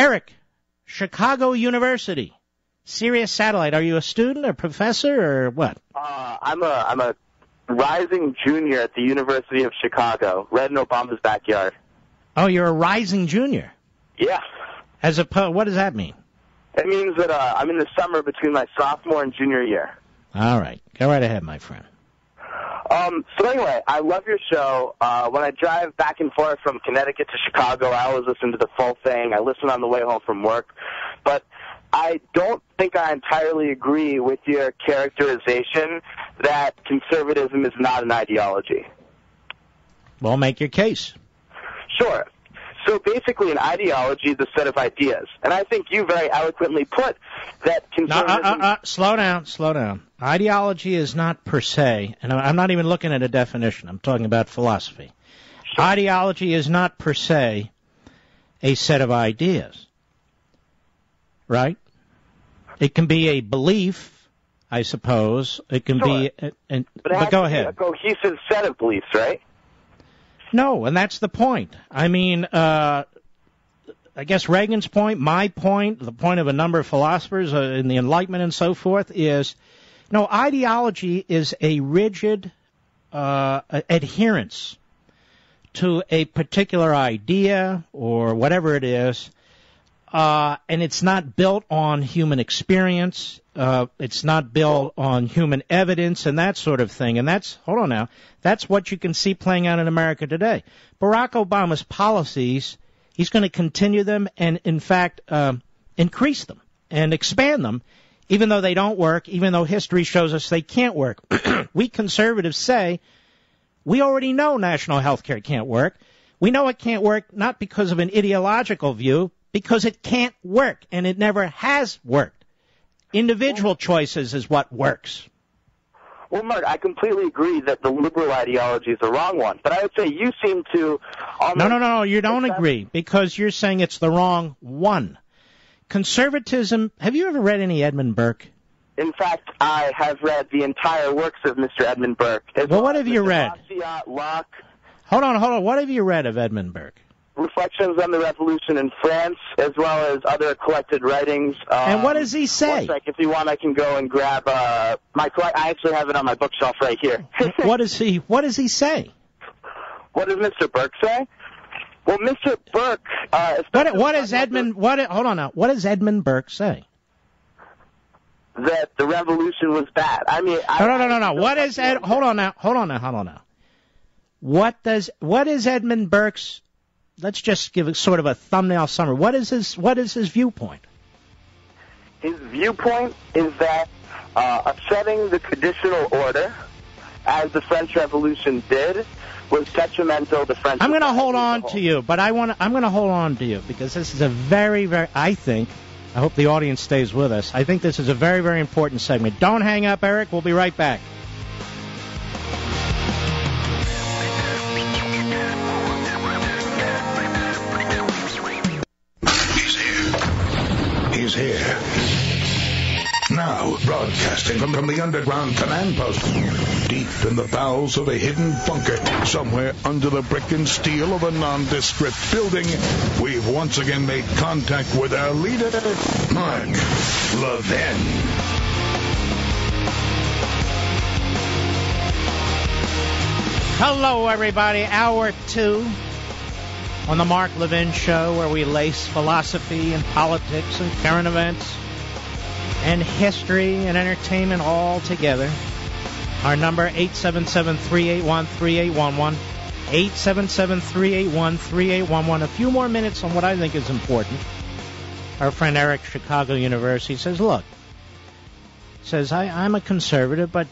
Eric, Chicago University, Sirius Satellite. Are you a student, a professor, or what? I'm a rising junior at the University of Chicago, right in Obama's backyard. Oh, you're a rising junior. Yeah. What does that mean? It means that I'm in the summer between my sophomore and junior year. All right. Go right ahead, my friend. So anyway, I love your show. When I drive back and forth from Connecticut to Chicago, I always listen to the full thing. I listen on the way home from work. But I don't think I entirely agree with your characterization that conservatism is not an ideology. Well, make your case. Sure. So basically an ideology is a set of ideas. And I think you very eloquently put that conservatism... Slow down. Ideology is not per se, and I'm not even looking at a definition. I'm talking about philosophy. Sure. Ideology is not per se a set of ideas, right? It can be a belief, I suppose. It can be... But go ahead. A cohesive set of beliefs, right? No, and that's the point. I mean, I guess Reagan's point, my point, the point of a number of philosophers in the Enlightenment and so forth is, no, ideology is a rigid adherence to a particular idea or whatever it is, and it's not built on human experience. It's not built on human evidence and that sort of thing. And that's what you can see playing out in America today. Barack Obama's policies, he's going to continue them and, in fact, increase them and expand them, even though they don't work, even though history shows us they can't work. We conservatives say we already know national health care can't work. We know it can't work not because of an ideological view, because it can't work, and it never has worked. Individual choices is what works. Well, Mark, I completely agree that the liberal ideology is the wrong one, but I would say you seem to... No, you don't agree, because you're saying it's the wrong one. Conservatism, have you ever read any Edmund Burke? In fact, I have read the entire works of Mr. Edmund Burke. Well, what have you read? Locke. Hold on. What have you read of Edmund Burke? Reflections on the Revolution in France, as well as other collected writings. And what does he say? If you want, I can go and grab I actually have it on my bookshelf right here. What does he say? What does Mr. Burke say? Well, Mr. Burke... What does Edmund Burke say? That the revolution was bad. I mean... No. Hold on now. What is Edmund Burke's... Let's just give it sort of a thumbnail summary. What is his viewpoint? His viewpoint is that upsetting the traditional order, as the French Revolution did, was detrimental to French. I'm going to hold on to you, but I'm going to hold on to you because this is a very, very. I hope the audience stays with us. I think this is a very, very important segment. Don't hang up, Eric. We'll be right back. He's here. Now, broadcasting from the underground command post, deep in the bowels of a hidden bunker, somewhere under the brick and steel of a nondescript building, we've once again made contact with our leader, Mark Levin. Hello, everybody. Hour 2 on the Mark Levin Show, where we lace philosophy and politics and current events and history and entertainment all together. Our number, 877-381-3811. 877-381-3811. A few more minutes on what I think is important. Our friend Eric, Chicago University, says, look, I'm a conservative, but,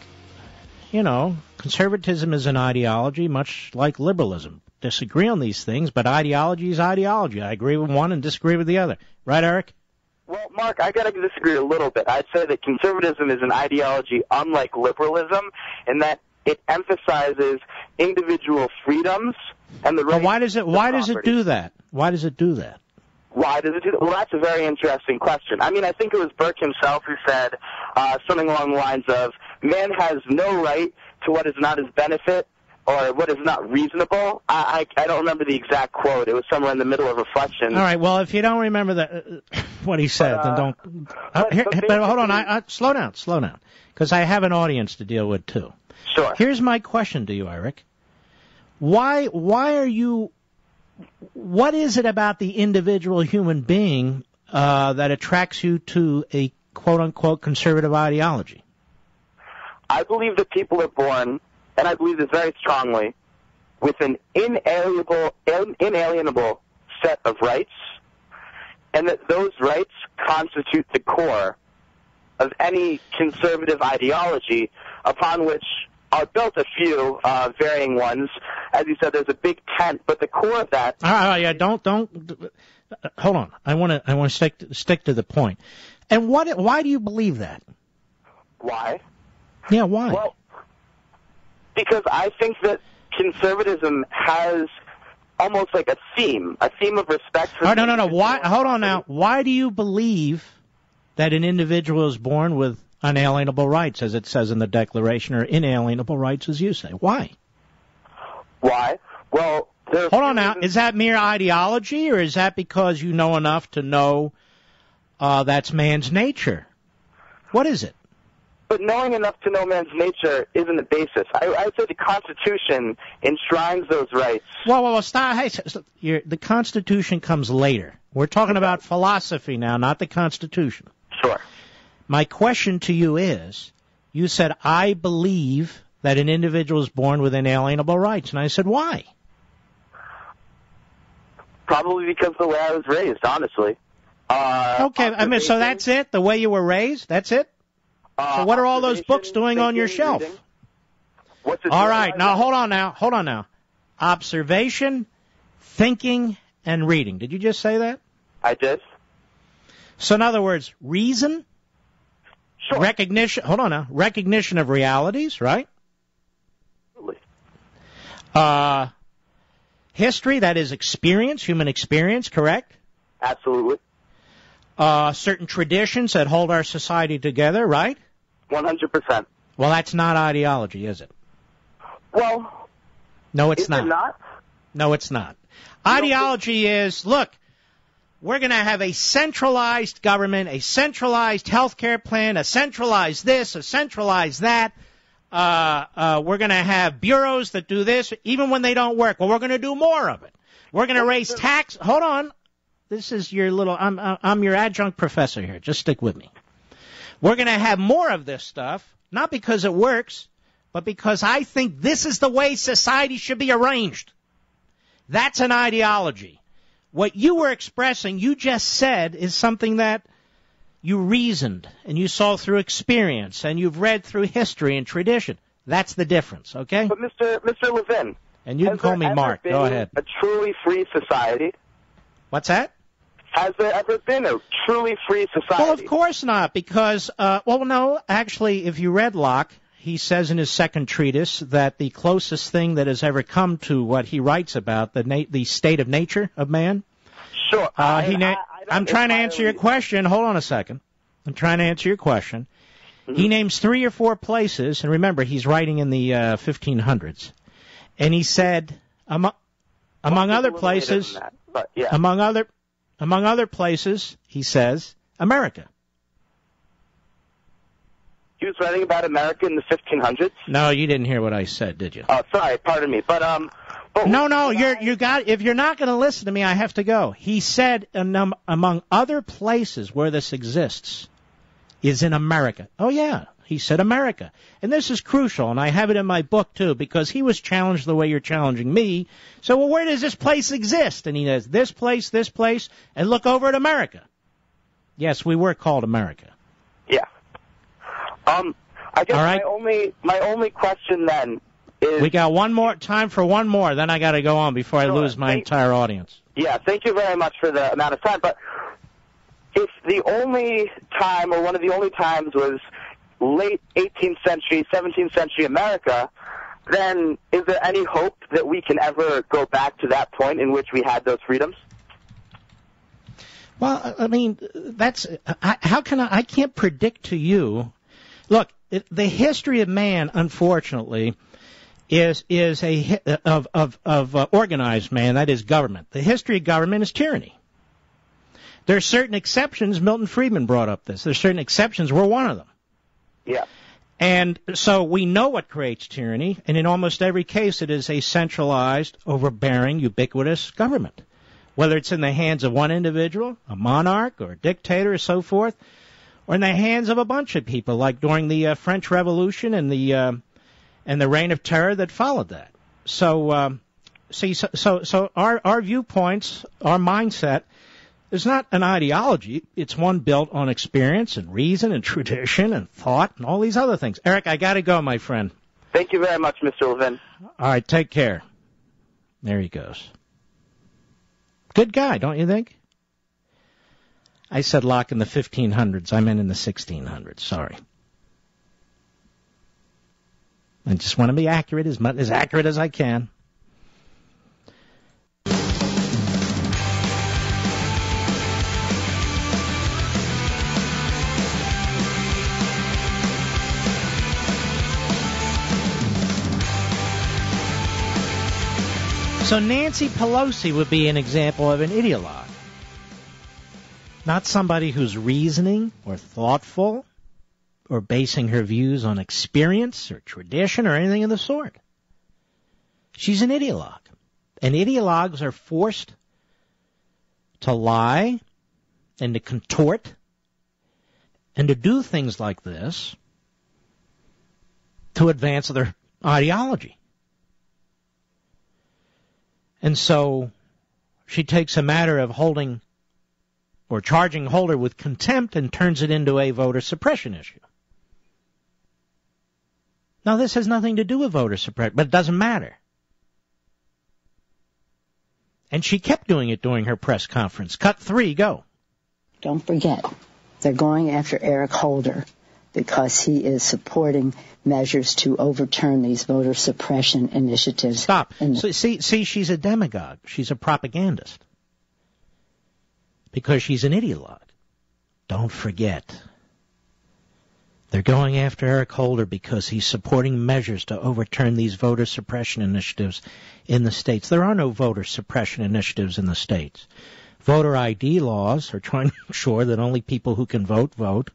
conservatism is an ideology, much like liberalism. Disagree on these things, but ideology is ideology. I agree with one and disagree with the other. Right, Eric? Well, Mark, I got to disagree a little bit. I'd say that conservatism is an ideology unlike liberalism in that it emphasizes individual freedoms and the right. Well, why does it do that? Why does it do that? Why does it do that? Well, that's a very interesting question. I mean, I think it was Burke himself who said something along the lines of, man has no right to what is not his benefit or what is not reasonable. I don't remember the exact quote. It was somewhere in the middle of reflection. All right. Well, if you don't remember what he said, then don't. But hold on. Slow down, because I have an audience to deal with too. Sure. Here's my question to you, Eric. Why are you? What is it about the individual human being that attracts you to a quote-unquote conservative ideology? I believe that people are born, and I believe this very strongly, with an inalienable set of rights, and that those rights constitute the core of any conservative ideology, upon which are built a few varying ones. As you said, there's a big tent, but the core of that. Yeah, don't. Hold on. I want to stick to the point. And why do you believe that? Why? Yeah, why? Well, because I think that conservatism has almost like a theme of respect for. No. Why? Hold on now. Why do you believe that an individual is born with unalienable rights, as it says in the Declaration, or inalienable rights, as you say? Why? Why? Well, hold on now. Is that mere ideology, or is that because you know enough to know that's man's nature? What is it? But knowing enough to know man's nature isn't the basis. I would say the Constitution enshrines those rights. Well, stop. Hey, the Constitution comes later. We're talking about philosophy now, not the Constitution. Sure. My question to you is, you said, I believe that an individual is born with inalienable rights. And I said, why? Probably because of the way I was raised, honestly. Okay, so that's it? The way you were raised? That's it? So what are all those books doing on your shelf? All right, now hold on now. Observation, thinking, and reading. Did you just say that? I did. So in other words, reason, sure. Recognition of realities, right? Absolutely. History, that is experience, human experience, correct? Absolutely. Certain traditions that hold our society together, right? 100%. Well, that's not ideology, is it? Well, no, it's is it not? No, it's not. Ideology is, look, we're going to have a centralized government, a centralized health care plan, a centralized this, a centralized that. We're going to have bureaus that do this, even when they don't work. Well, we're going to do more of it. We're going to raise tax. Hold on. This is your little, I'm your adjunct professor here. Just stick with me. We're going to have more of this stuff, not because it works, but because I think this is the way society should be arranged. That's an ideology. What you were expressing, you just said, is something that you reasoned and you saw through experience and you've read through history and tradition. That's the difference, okay? But Mr. Levin. And you can call me Mark. Go ahead. A truly free society? What's that? Has there ever been a truly free society? Well, of course not, because, no, actually, if you read Locke, he says in his second treatise that the closest thing that has ever come to what he writes about, the state of nature of man. Sure. I'm trying to answer your question. Hold on a second. I'm trying to answer your question. Mm-hmm. He names 3 or 4 places, and remember, he's writing in the 1500s. And he said, among other places, among other places, he says, America. He was writing about America in the 1500s? No, you didn't hear what I said, did you? Oh, sorry, pardon me. But no, if you're not going to listen to me, I have to go. He said, among other places where this exists, is in America. Oh, yeah, he said America. And this is crucial, and I have it in my book, too, because he was challenged the way you're challenging me. So, well, where does this place exist? And he says, this place, and look over at America. Yes, we were called America. Yeah. I guess right. my only question then is... We got time for one more, then I got to go on before I lose my entire audience. Yeah, thank you very much for the amount of time, but if the only time, or one of the only times, was late 18th century, 17th century America, then is there any hope that we can ever go back to that point in which we had those freedoms? Well, I mean, I can't predict to you. Look, the history of man, unfortunately, is organized man, that is government. The history of government is tyranny. There are certain exceptions. Milton Friedman brought up this. There are certain exceptions. We're one of them. Yeah. And so we know what creates tyranny, and in almost every case it is a centralized, overbearing, ubiquitous government. Whether it's in the hands of one individual, a monarch or a dictator or so forth, or in the hands of a bunch of people, like during the French Revolution and the reign of terror that followed that. So our viewpoints, our mindset, is not an ideology. It's one built on experience and reason and tradition and thought and all these other things. Eric, I got to go, my friend. Thank you very much, Mr. Levin. All right, take care. There he goes. Good guy, don't you think? I said Locke in the 1500s. I meant in the 1600s. Sorry. I just want to be accurate, as accurate as I can. So Nancy Pelosi would be an example of an ideologue. Not somebody who's reasoning or thoughtful or basing her views on experience or tradition or anything of the sort. She's an ideologue. And ideologues are forced to lie and to contort and to do things like this to advance their ideology. And so she takes a matter of holding or charging Holder with contempt and turns it into a voter suppression issue. Now, this has nothing to do with voter suppression, but it doesn't matter. And she kept doing it during her press conference. Cut 3, go. Don't forget, they're going after Eric Holder because he is supporting measures to overturn these voter suppression initiatives. Stop. See, she's a demagogue. She's a propagandist. Because she's an ideologue. Don't forget. They're going after Eric Holder because he's supporting measures to overturn these voter suppression initiatives in the states. There are no voter suppression initiatives in the states. Voter ID laws are trying to ensure that only people who can vote, vote.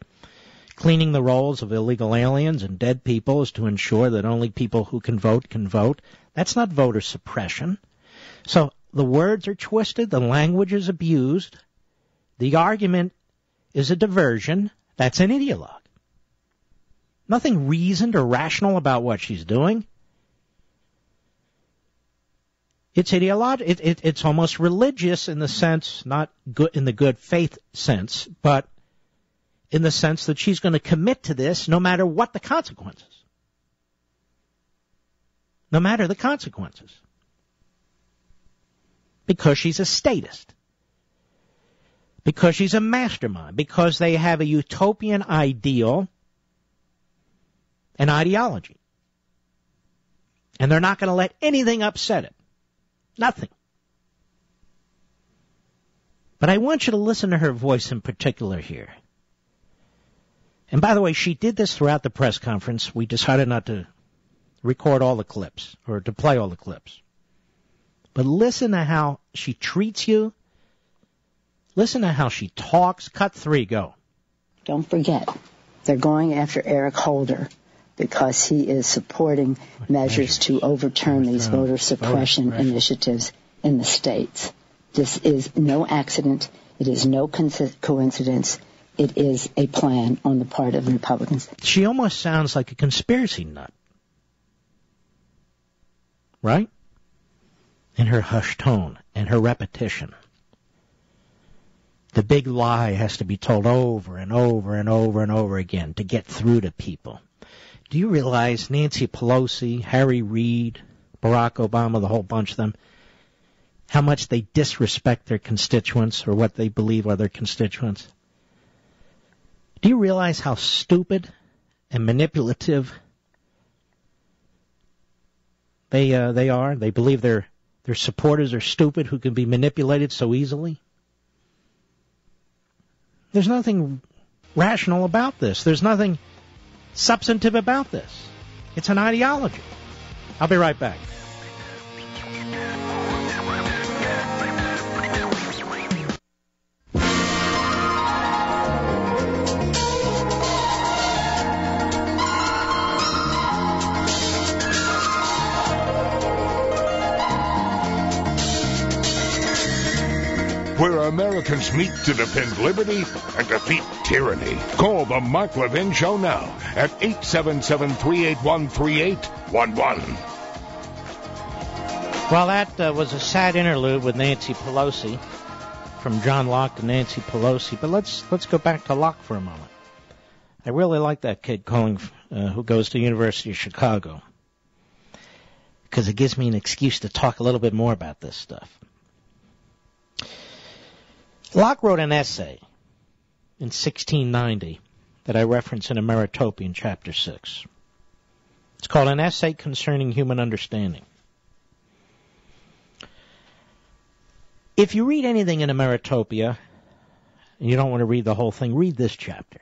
Cleaning the rolls of illegal aliens and dead people is to ensure that only people who can vote can vote. That's not voter suppression. So the words are twisted, the language is abused, the argument is a diversion. That's an ideologue. Nothing reasoned or rational about what she's doing. It's ideological. It's almost religious in the sense, not good in the good faith sense, but in the sense that she's going to commit to this no matter what the consequences. No matter the consequences. Because she's a statist. Because she's a mastermind. Because they have a utopian ideal and ideology. And they're not going to let anything upset it. Nothing. But I want you to listen to her voice in particular here. And by the way, she did this throughout the press conference. We decided not to record all the clips or to play all the clips. But listen to how she treats you. Listen to how she talks. Cut 3, go. Don't forget, they're going after Eric Holder because he is supporting measures to overturn these voter suppression initiatives in the states. This is no accident. It is no coincidence. It is a plan on the part of the Republicans. She almost sounds like a conspiracy nut. Right? In her hushed tone and her repetition. The big lie has to be told over and over and over and over again to get through to people. Do you realize Nancy Pelosi, Harry Reid, Barack Obama, the whole bunch of them, how much they disrespect their constituents or what they believe are their constituents? Do you realize how stupid and manipulative they are? They believe their supporters are stupid who can be manipulated so easily? There's nothing rational about this. There's nothing substantive about this. It's an ideology. I'll be right back. Where Americans meet to defend liberty and defeat tyranny. Call the Mark Levin Show now at 877-381-3811. Well, that was a sad interlude with Nancy Pelosi, from John Locke to Nancy Pelosi. But let's go back to Locke for a moment. I really like that kid who goes to the University of Chicago, because it gives me an excuse to talk a little bit more about this stuff. Locke wrote an essay in 1690 that I reference in Emeritopia in Chapter 6. It's called An Essay Concerning Human Understanding. If you read anything in Emeritopia, and you don't want to read the whole thing, read this chapter.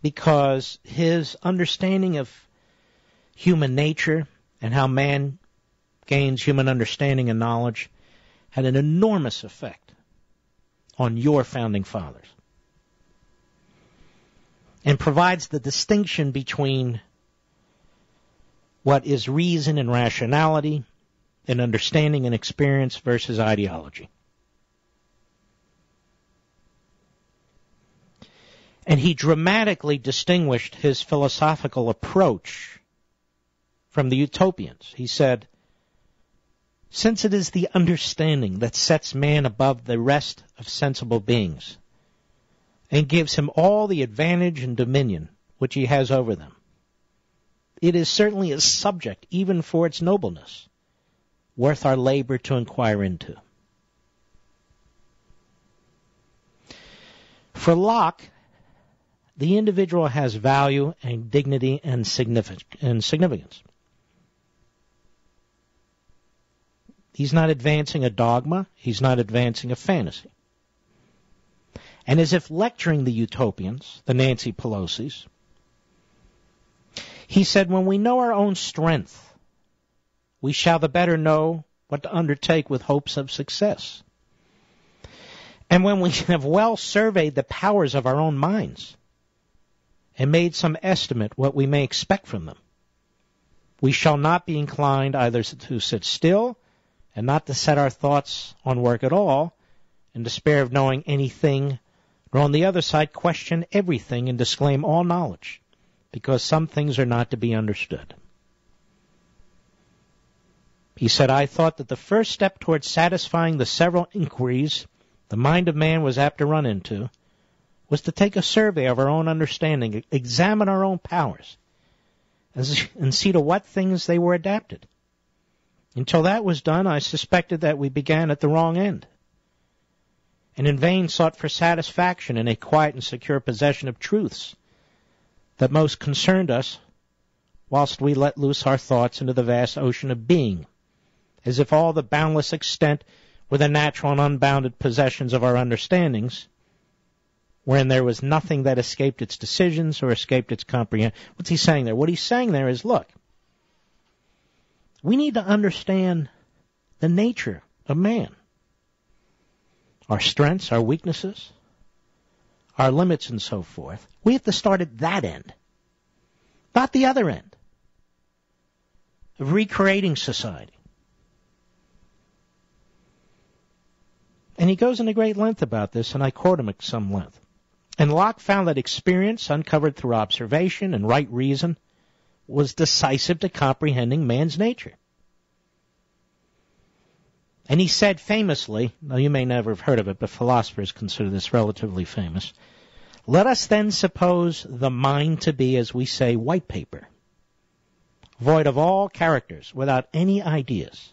Because his understanding of human nature and how man gains human understanding and knowledge had an enormous effect on your founding fathers, and provides the distinction between what is reason and rationality and understanding and experience versus ideology. And he dramatically distinguished his philosophical approach from the utopians. He said, since it is the understanding that sets man above the rest of sensible beings and gives him all the advantage and dominion which he has over them, it is certainly a subject, even for its nobleness, worth our labor to inquire into. For Locke, the individual has value and dignity and significance. He's not advancing a dogma. He's not advancing a fantasy. And as if lecturing the utopians, the Nancy Pelosi's, he said, when we know our own strength, we shall the better know what to undertake with hopes of success. And when we have well surveyed the powers of our own minds and made some estimate what we may expect from them, we shall not be inclined either to sit still and not to set our thoughts on work at all, in despair of knowing anything, nor on the other side question everything and disclaim all knowledge, because some things are not to be understood. He said, I thought that the first step towards satisfying the several inquiries the mind of man was apt to run into was to take a survey of our own understanding, examine our own powers, and see to what things they were adapted. Until that was done, I suspected that we began at the wrong end, and in vain sought for satisfaction in a quiet and secure possession of truths that most concerned us, whilst we let loose our thoughts into the vast ocean of being, as if all the boundless extent were the natural and unbounded possessions of our understandings, wherein there was nothing that escaped its decisions or escaped its comprehension. What's he saying there? What he's saying there is, look, we need to understand the nature of man, our strengths, our weaknesses, our limits, and so forth. We have to start at that end, not the other end of recreating society. And he goes into great length about this, and I quote him at some length. And Locke found that experience, uncovered through observation and right reason, was decisive to comprehending man's nature. And he said famously, now you may never have heard of it, but philosophers consider this relatively famous, let us then suppose the mind to be, as we say, white paper, void of all characters, without any ideas.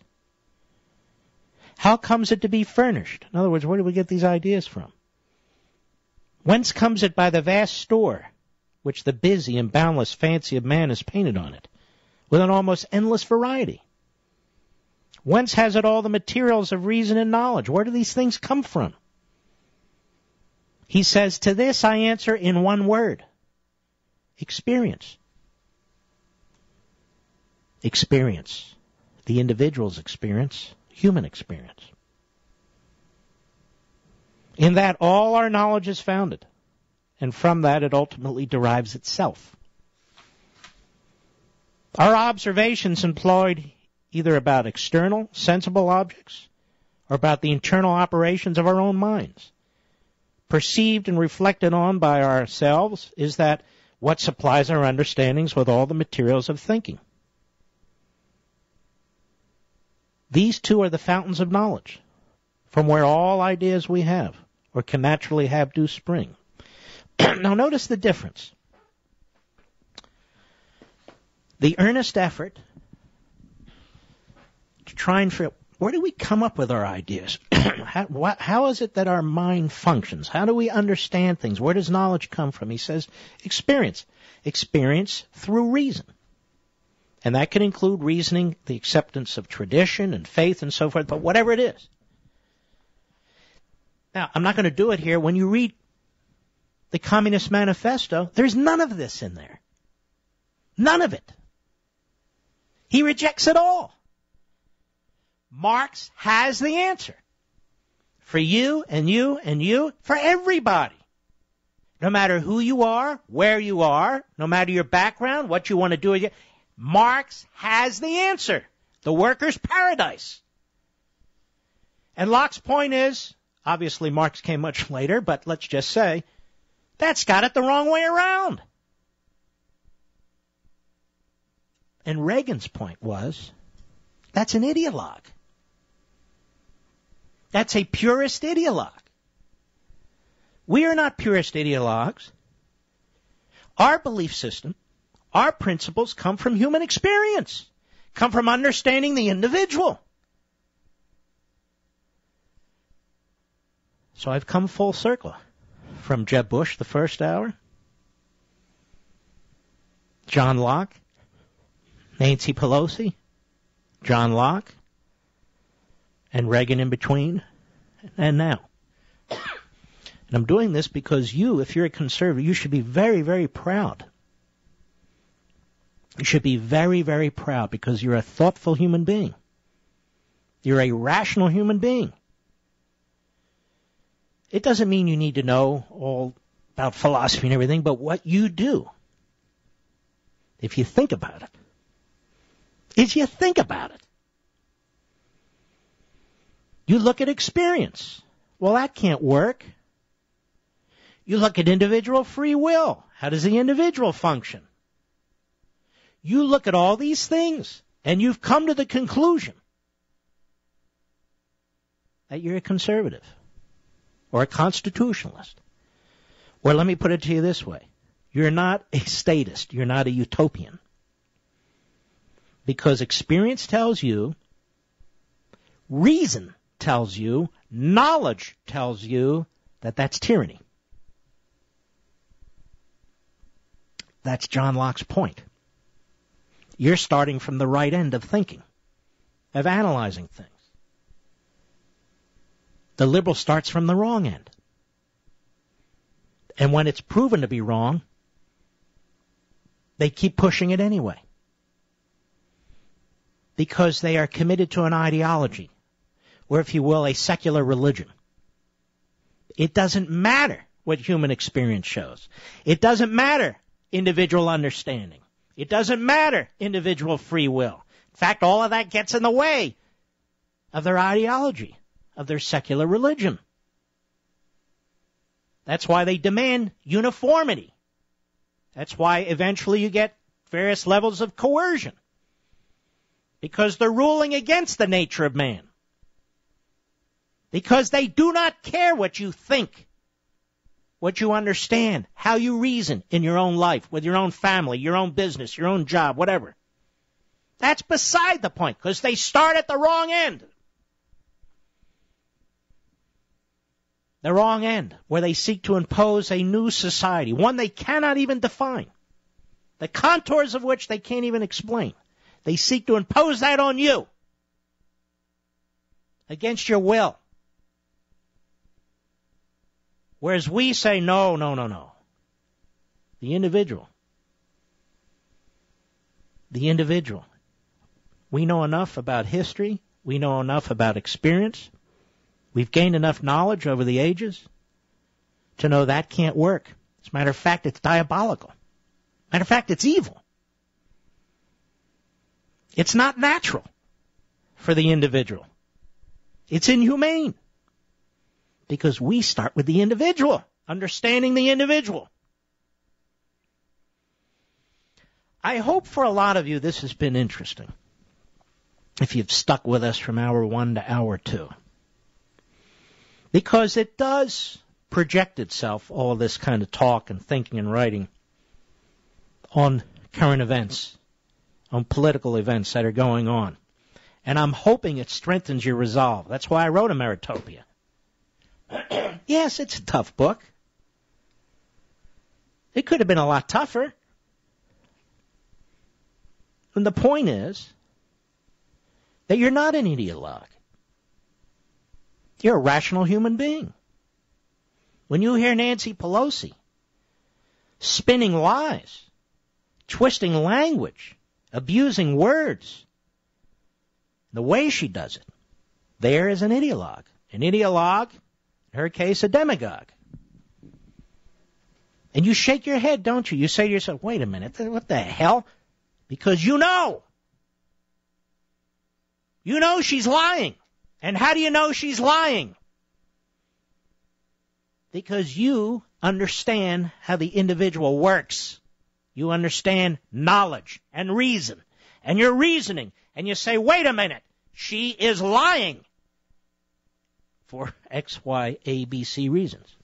How comes it to be furnished? In other words, where do we get these ideas from? Whence comes it by the vast store which the busy and boundless fancy of man has painted on it, with an almost endless variety? Whence has it all the materials of reason and knowledge? Where do these things come from? He says, to this I answer in one word: experience. experience, the individual's experience, human experience. In that, all our knowledge is founded, and from that it ultimately derives itself. Our observations employed either about external, sensible objects, or about the internal operations of our own minds, perceived and reflected on by ourselves, is that what supplies our understandings with all the materials of thinking. These two are the fountains of knowledge, from where all ideas we have, or can naturally have, do spring. Now notice the difference. The earnest effort to try and figure, where do we come up with our ideas? How is it that our mind functions? How do we understand things? Where does knowledge come from? He says, experience. Experience through reason. And that can include reasoning, the acceptance of tradition and faith and so forth, but whatever it is. Now, I'm not going to do it here. When you read the Communist Manifesto, there's none of this in there. None of it. He rejects it all. Marx has the answer. For you and you and you, for everybody. No matter who you are, where you are, no matter your background, what you want to do, Marx has the answer. The worker's paradise. And Locke's point is, obviously Marx came much later, but let's just say, that's got it the wrong way around. And Reagan's point was, that's an ideologue. That's a purist ideologue. We are not purist ideologues. Our belief system, our principles come from human experience, come from understanding the individual. So I've come full circle from Jeb Bush, the first hour, John Locke, Nancy Pelosi, John Locke, and Reagan in between, and now. And I'm doing this because you, if you're a conservative, you should be very, very proud. You should be very, very proud because you're a thoughtful human being. You're a rational human being. It doesn't mean you need to know all about philosophy and everything, but what you do, if you think about it, is you think about it. You look at experience. Well, that can't work. You look at individual free will. How does the individual function? You look at all these things, and you've come to the conclusion that you're a conservative or a constitutionalist. Or let me put it to you this way. You're not a statist. You're not a utopian. Because experience tells you, reason tells you, knowledge tells you that that's tyranny. That's John Locke's point. You're starting from the right end of thinking, of analyzing things. The liberal starts from the wrong end. And when it's proven to be wrong, they keep pushing it anyway. Because they are committed to an ideology, or if you will, a secular religion. It doesn't matter what human experience shows. It doesn't matter individual understanding. It doesn't matter individual free will. In fact, all of that gets in the way of their ideology, of their secular religion. That's why they demand uniformity. That's why eventually you get various levels of coercion. Because they're ruling against the nature of man. Because they do not care what you think, what you understand, how you reason in your own life, with your own family, your own business, your own job, whatever. That's beside the point, because they start at the wrong end. The wrong end, where they seek to impose a new society, one they cannot even define, the contours of which they can't even explain. They seek to impose that on you against your will. Whereas we say, no. The individual. We know enough about history. We know enough about experience. We've gained enough knowledge over the ages to know that can't work. As a matter of fact, it's diabolical. Matter of fact, it's evil. It's not natural for the individual. It's inhumane. Because we start with the individual, understanding the individual. I hope for a lot of you this has been interesting, if you've stuck with us from hour 1 to hour 2. Because it does project itself, all this kind of talk and thinking and writing, on current events, on political events that are going on. And I'm hoping it strengthens your resolve. That's why I wrote Ameritopia. Yes, it's a tough book. It could have been a lot tougher. And the point is that you're not an ideologue. You're a rational human being. When you hear Nancy Pelosi spinning lies, twisting language, abusing words, the way she does it, there is an ideologue. An ideologue, in her case, a demagogue. And you shake your head, don't you? You say to yourself, wait a minute, what the hell? Because you know. You know she's lying. And how do you know she's lying? Because you understand how the individual works. You understand knowledge and reason. And you're reasoning. And you say, wait a minute, she is lying. For X, Y, A, B, C reasons.